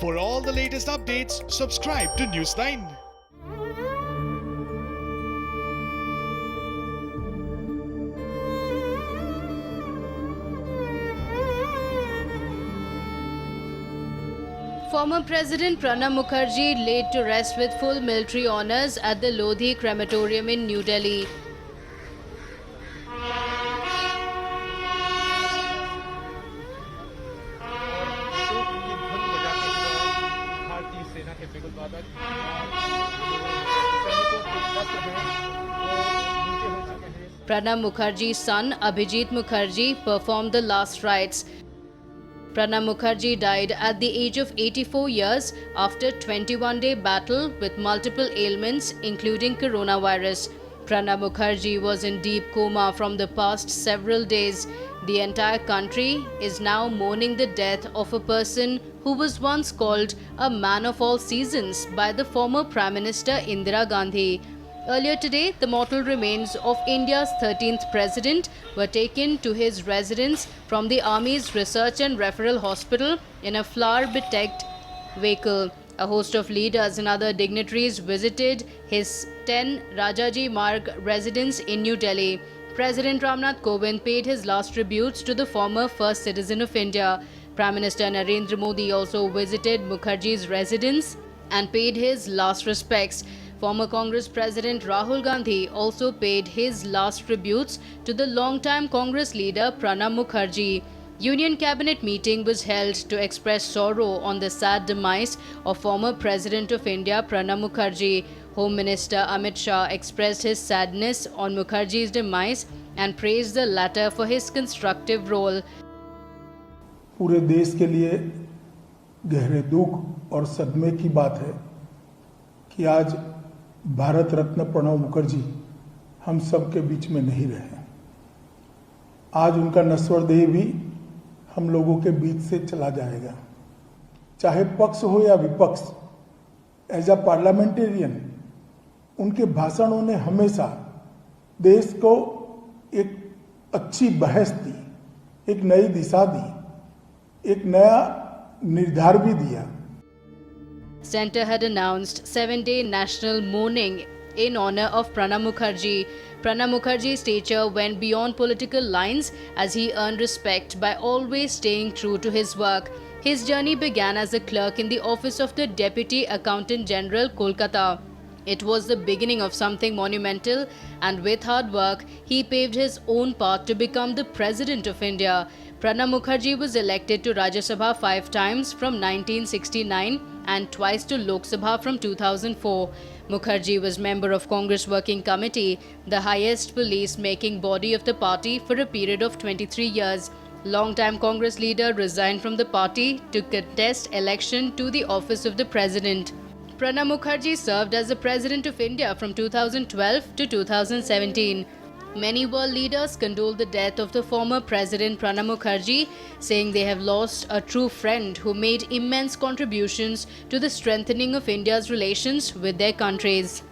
For all the latest updates, subscribe to News9. Former President Pranab Mukherjee laid to rest with full military honours at the Lodhi crematorium in New Delhi. भारतीय सेना के बिगुल वादक Pranab Mukherjee's son Abhijit Mukherjee performed the last rites. Pranab Mukherjee died at the age of 84 years after a 21-day battle with multiple ailments including coronavirus. Pranab Mukherjee was in deep coma from the past several days. The entire country is now mourning the death of a person who was once called a man of all seasons by the former Prime Minister Indira Gandhi. Earlier today, the mortal remains of India's 13th president were taken to his residence from the Army's Research and Referral Hospital in a flower-bedecked vehicle. A host of leaders and other dignitaries visited his 10 Rajaji Marg residence in New Delhi. President Ramnath Kovind paid his last tributes to the former first citizen of India. Prime Minister Narendra Modi also visited Mukherjee's residence and paid his last respects. Former Congress President Rahul Gandhi also paid his last tributes to the long-time Congress leader Pranab Mukherjee. Union Cabinet meeting was held to express sorrow on the sad demise of former President of India Pranab Mukherjee. Home Minister Amit Shah expressed his sadness on Mukherjee's demise and praised the latter for his constructive role. पूरे देश के लिए गहरे दुख और सदमे की बात है कि आज भारत रत्न प्रणब मुखर्जी हम सब के बीच में नहीं रहे। आज उनका नश्वर देह भी हम लोगों के बीच से चला जाएगा। चाहे पक्ष हो या विपक्ष, एज अ पार्लियामेंटेरियन उनके भाषणों ने हमेशा देश को एक अच्छी बहस दी, एक नई दिशा दी, एक नया निर्धार भी दिया। Centre had announced 7-day national mourning in honor of Pranab Mukherjee. Pranab Mukherjee's stature went beyond political lines as he earned respect by always staying true to his work. His journey began as a clerk in the office of the Deputy Accountant General, Kolkata. It was the beginning of something monumental, and with hard work, he paved his own path to become the President of India. Pranab Mukherjee was elected to Rajya Sabha 5 times from 1969 and twice to Lok Sabha from 2004. Mukherjee was member of Congress Working Committee, the highest police-making body of the party, for a period of 23 years. Long-time Congress leader resigned from the party to contest election to the office of the President. Pranab Mukherjee served as the President of India from 2012 to 2017. Many world leaders condoled the death of the former President Pranab Mukherjee, saying they have lost a true friend who made immense contributions to the strengthening of India's relations with their countries.